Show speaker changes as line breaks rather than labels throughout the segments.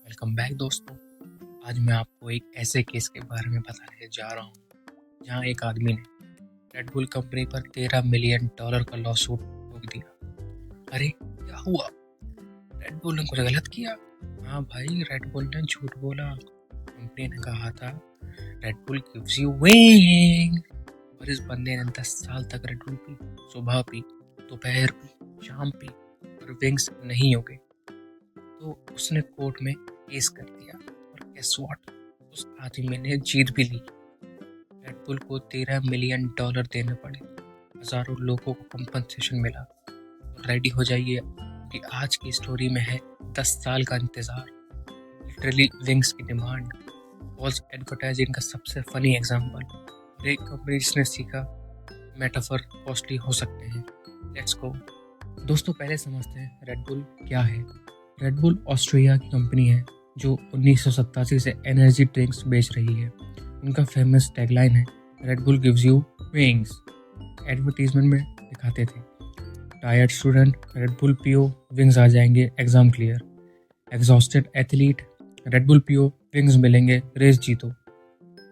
Welcome back दोस्तों। आज मैं आपको एक ऐसे केस के बारे में बताने जा रहा हूँ जहाँ एक आदमी ने रेड बुल कंपनी पर $13 मिलियन का लॉसूट ठोक दिया। अरे क्या हुआ? रेड बुल ने कुछ गलत किया? हाँ भाई, रेड बुल ने झूठ बोला। कंपनी ने कहा था red Bull gives you wing, और इस बंदे ने 10 साल तक रेड बुल पी, सुबह पी, दोपहर पी, शाम पी, और विंग्स नहीं हो गए। तो उसने कोर्ट में केस कर दिया और गेस व्हाट, उस आदमी ने जीत भी ली। रेड बुल को $13 मिलियन देने पड़े, हजारों लोगों को कंपनसेशन मिला। तो रेडी हो जाइए कि आज की स्टोरी में है 10 साल का इंतजार, लिटरली विंग्स की डिमांड, फॉल्स एडवर्टाइजिंग का सबसे फनी एग्जांपल, एक कंपनी जिसने सीखा मेटाफर कॉस्टली हो सकते हैं। Let's go. दोस्तों, पहले समझते हैं रेड बुल क्या है। रेड बुल ऑस्ट्रिया की कंपनी है जो 1987 से एनर्जी ड्रिंक्स बेच रही है। उनका फेमस टैगलाइन है Red Bull gives you wings. Advertisement में दिखाते थे, टायर्ड स्टूडेंट रेड बुल पियो, विंग्स आ जाएंगे, exam clear. Exhausted athlete Red Bull पियो, विंग्स मिलेंगे, रेस जीतो।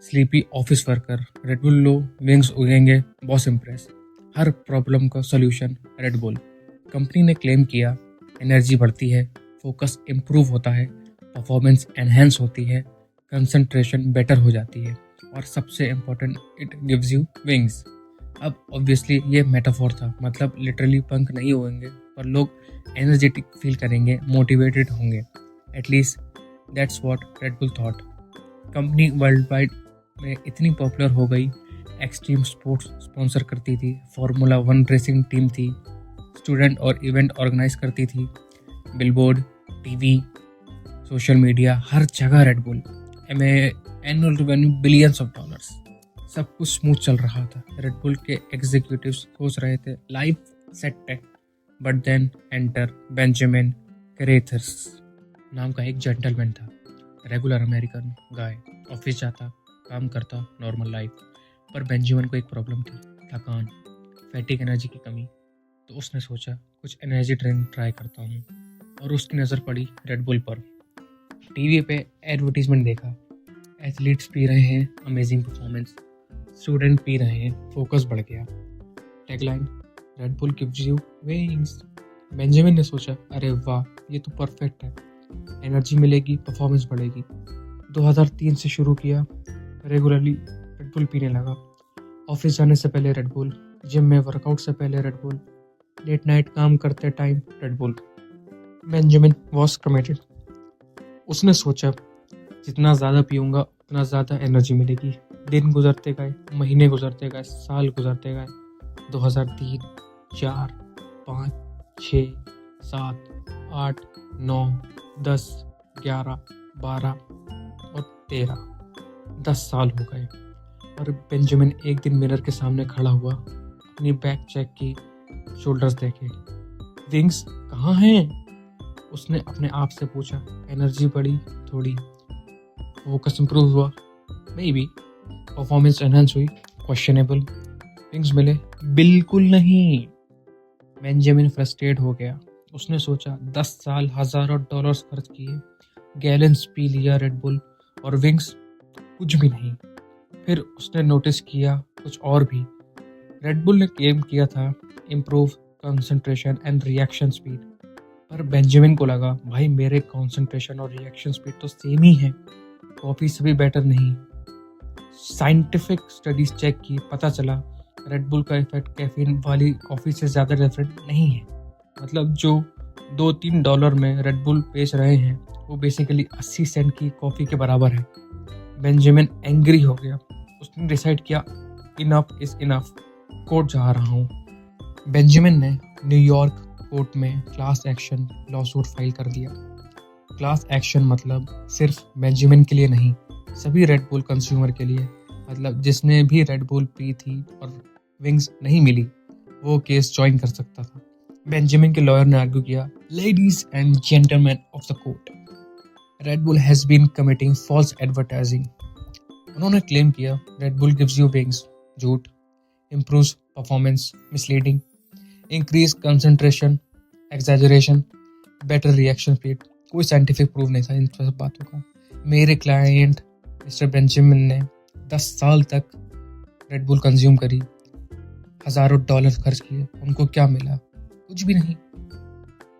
Sleepy office worker Red Bull लो, विंग्स उगेंगे, बॉस इम्प्रेस। हर प्रॉब्लम का सोल्यूशन रेड बुल। कंपनी ने क्लेम किया एनर्जी बढ़ती है, फोकस इम्प्रूव होता है, परफॉर्मेंस एनहेंस होती है, कंसंट्रेशन बेटर हो जाती है, और सबसे important it gives you wings. अब ऑब्वियसली ये मेटाफोर था, मतलब लिटरली पंख नहीं होंगे, पर लोग एनर्जेटिक फील करेंगे, मोटिवेटेड होंगे। At least that's what red bull thought. Company world wide में इतनी पॉपुलर हो गई, एक्सट्रीम स्पोर्ट्स स्पॉन्सर करती थी, फार्मूला 1 रेसिंग टीम थी, स्टूडेंट और इवेंट ऑर्गेनाइज करती थी, बिलबोर्ड, टीवी, सोशल मीडिया, हर जगह red bull. Annual revenue billions of dollars, सब कुछ स्मूथ चल रहा था। रेड बुल के एग्जीक्यूटिव्स सोच रहे थे लाइफ सेट टेक, but then enter Benjamin Carruthers नाम का एक जेंटलमैन था, रेगुलर अमेरिकन गाय, ऑफिस जाता, काम करता, नॉर्मल लाइफ। पर बेंजामिन को एक प्रॉब्लम थी, थकान, फैटिक एनर्जी की कमी। तो उसने सोचा कुछ एनर्जी ड्रिंक ट्राई करता हूँ, और उसकी नज़र पड़ी रेड बुल पर। टीवी पे एडवर्टीजमेंट देखा, एथलीट्स पी रहे हैं, अमेजिंग परफॉर्मेंस, स्टूडेंट पी रहे हैं, फोकस बढ़ गया। Tagline red Bull gives you wings. Benjamin ने सोचा अरे वाह, ये तो परफेक्ट है, एनर्जी मिलेगी, परफॉर्मेंस बढ़ेगी। 2003 से शुरू किया, रेगुलरली रेड बुल पीने लगा। ऑफिस जाने से पहले रेड बुल, जिम में वर्कआउट से पहले रेड बुल, लेट नाइट काम करते time red bull. Benjamin was committed. उसने सोचा जितना ज़्यादा पीऊँगा उतना ज़्यादा एनर्जी मिलेगी। दिन गुजरते गए, महीने गुजरते गए, साल गुजरते गए। 2003, 4, 5, 6, 7, 8, 9, 10, 11, 12 और 13, 10 साल हो गए। और बेंजामिन एक दिन मिरर के सामने खड़ा हुआ, अपनी बैक चेक की, शोल्डर्स देखे, विंग्स कहाँ हैं? उसने अपने आप से पूछा। एनर्जी बढ़ी थोड़ी, फोकस इंप्रूव हुआ मे बी, परफॉर्मेंस एनहांस हुई क्वेश्चनेबल, विंग्स मिले बिल्कुल नहीं। बेंजामिन फ्रस्ट्रेट हो गया। उसने सोचा 10 साल हजारों डॉलर्स खर्च किए, गैलन्स पी लिया रेड बुल, और विंग्स कुछ भी नहीं। फिर उसने नोटिस किया कुछ और भी। रेड बुल ने क्लेम किया था improve concentration and reaction speed, पर बेंजामिन को लगा भाई मेरे कंसंट्रेशन और रिएक्शन स्पीड तो सेम ही है, कॉफ़ी से भी बेटर नहीं। साइंटिफिक स्टडीज चेक की, पता चला रेड बुल का इफेक्ट कैफीन वाली कॉफ़ी से ज़्यादा डिफरेंट नहीं है। मतलब जो $2-3 में रेड बुल बेच रहे हैं वो बेसिकली 80 सेंट की कॉफ़ी के बराबर है। बेंजामिन एंग्री हो गया। उसने डिसाइड किया इनफ इज़ इनफ, कोर्ट जा रहा हूँ। बेंजामिन ने न्यूयॉर्क कोर्ट में क्लास एक्शन लॉसूट फाइल कर दिया। क्लास एक्शन मतलब सिर्फ बेंजामिन के लिए नहीं, सभी रेड बुल कंज्यूमर के लिए। मतलब जिसने भी रेड बुल पी थी और विंग्स नहीं मिली, वो केस ज्वाइन कर सकता था। बेंजामिन के लॉयर ने आर्ग्यू किया, ladies and gentleman of the court, Red Bull has been committing false advertising. उन्होंने क्लेम किया Red Bull gives you wings, झूठ, improves performance, misleading, increase concentration, exaggeration, better reaction speed, कोई scientific proof नहीं था इन सब बातों का। मेरे क्लाइंट मिस्टर बेंजामिन ने 10 साल तक रेड बुल कंज्यूम करी, हज़ारों डॉलर खर्च किए, उनको क्या मिला? कुछ भी नहीं।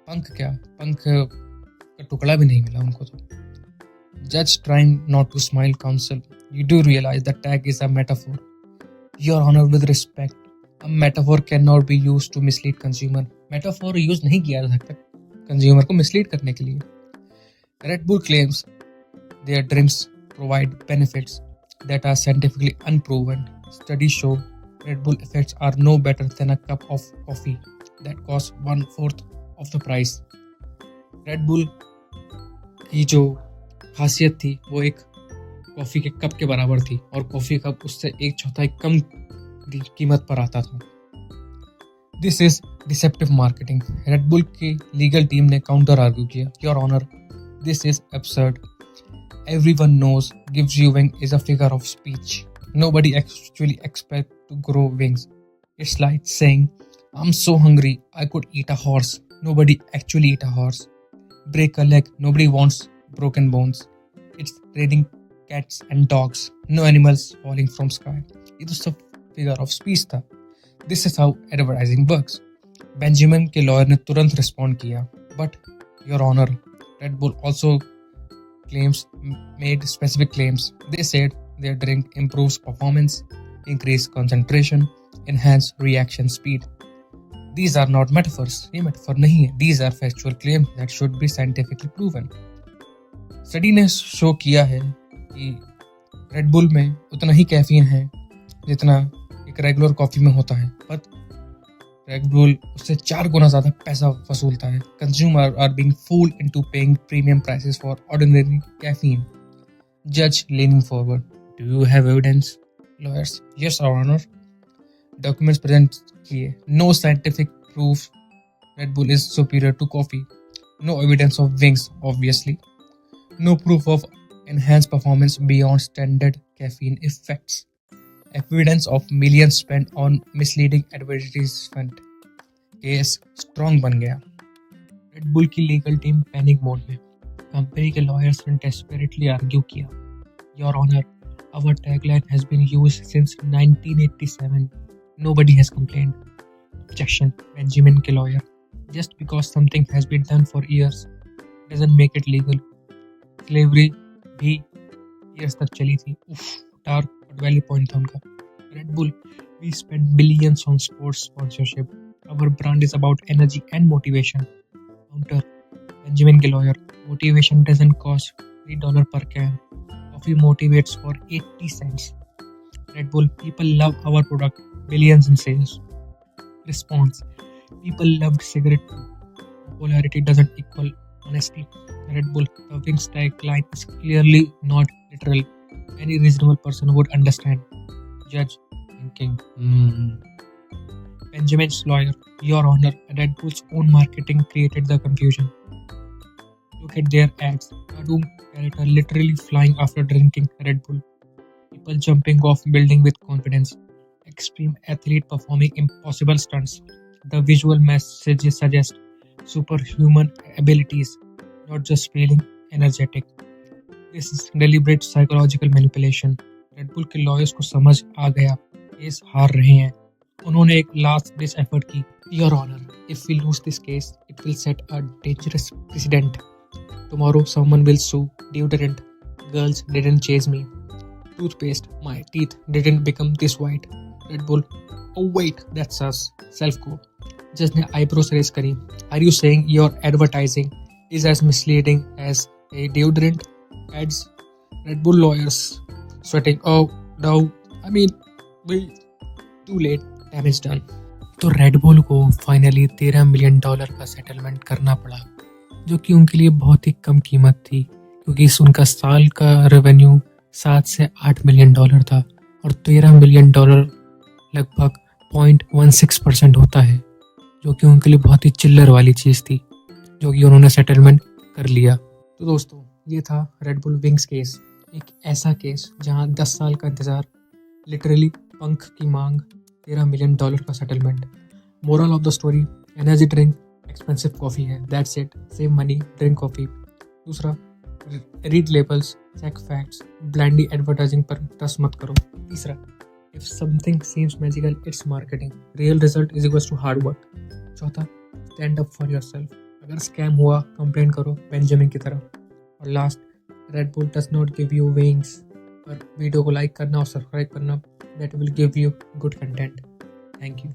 पंख का टुकड़ा भी नहीं मिला उनको तो। Judge trying not to smile counsel. You do realize the tag is a metaphor. Your Honor, with respect, a metaphor cannot be used to mislead consumer. Metaphor use नहीं किया जा सकता consumer को mislead करने के लिए। Red Bull claims their drinks provide benefits that are scientifically unproven. Studies show Red Bull effects are no better than a cup of coffee that costs 1/4 of the price. Red Bull की जो खासियत थी वो एक coffee के cup के बराबर थी और कॉफ़ी कप उससे 1/4 कम कीमत पर आता था। This is deceptive marketing. Red Bull की लीगल टीम ने काउंटर आर्ग्यू किया, your honour, this is absurd. Everyone knows gives you wing is a figure of speech. Nobody actually expect to grow wings. It's like saying, I'm so hungry, I could eat a horse. Nobody actually eat a horse. Break a leg, nobody wants broken bones. It's raining cats and dogs, no animals falling from sky. ये तो सब figure of speech था. This is how advertising works. Benjamin के lawyer ने तुरंत respond किया, but your honor, Red Bull also made specific claims. They said their drink improves performance, increase concentration, enhance reaction speed. These are not metaphors. ये metaphor नहीं है. These are factual claims that should be scientifically proven. Study ने show किया है कि red bull में उतना ही caffeine है जितना एक रेगुलर कॉफी में होता है, पर रेड बुल उससे 4 गुना ज़्यादा पैसा वसूलता है। Consumer are being fooled into paying premium prices for ordinary caffeine. जज leaning forward. Do you have evidence? Lawyers. Yes, Your Honor. Documents present किए. No scientific proof Red Bull is superior to coffee. No evidence of wings, obviously. No proof of enhanced performance beyond standard caffeine effects. Evidence of millions spent on misleading advertisement. Case strong बन गया। Red Bull की legal team panic mode में। कंपनी के lawyers ने desperately argue किया, your honour, our tagline has been used since 1987. Nobody has complained. Objection. Benjamin के lawyer. Just because something has been done for years doesn't make it legal. Slavery भी years तक चली थी। Dark but valid point था उनका। Red Bull, we spend billions on sports sponsorship. Our brand is about energy and motivation. Counter. Benjamin के lawyer. Motivation doesn't cost $3 per can. Coffee motivates for 80 cents. Red Bull, people love our product, billions in sales. Response. People loved cigarette too. Popularity doesn't equal honesty. Red Bull, the Wings tagline is clearly not literal. Any reasonable person would understand. Judge thinking. Benjamin's lawyer, your honor, Red Bull's own marketing created the confusion. Look at their ads. Cartoon character literally flying after drinking Red Bull. People jumping off building with confidence. Extreme athlete performing impossible stunts. The visual messages suggest superhuman abilities, not just feeling energetic. This is deliberate psychological manipulation. Red Bull के lawyers को समझ आ गया, case हार रहे हैं। उन्होंने एक last ditch effort की, your honour, if we lose this case, it will set a dangerous precedent. Tomorrow someone will sue. Deodorant. Girls didn't chase me. Toothpaste. My teeth didn't become this white. Red Bull. Oh wait, that's us. Self-quote. Just ने eyebrows raise करी. Are you saying your advertising is as misleading as a deodorant ads? Red Bull lawyers sweating. Oh no. I mean, too late. Damage done. तो red bull को finally $13 million का settlement करना पड़ा, जो कि उनके लिए बहुत ही कम कीमत थी, क्योंकि इस उनका साल का रेवेन्यू 7 से 8 मिलियन डॉलर था और $13 मिलियन लगभग 0.16% होता है, जो कि उनके लिए बहुत ही चिल्लर वाली चीज़ थी, जो कि उन्होंने सेटलमेंट कर लिया। तो दोस्तों, ये था रेड बुल विंग्स केस, एक ऐसा केस जहां 10 साल का इंतज़ार, लिटरली पंख की मांग, $13 मिलियन का settlement. Moral of the story, energy drink expensive coffee है, that's it, save money, drink coffee. दूसरा, read labels, check facts, blindly advertising पर ट्रस्ट मत करो। तीसरा, if something seems magical it's marketing, real result is equals to hard work. चौथा, stand up for yourself, अगर scam हुआ complain करो Benjamin की तरह। और last, Red Bull does not give you wings, पर वीडियो को लाइक करना और सब्सक्राइब करना, that will give you good content. Thank you.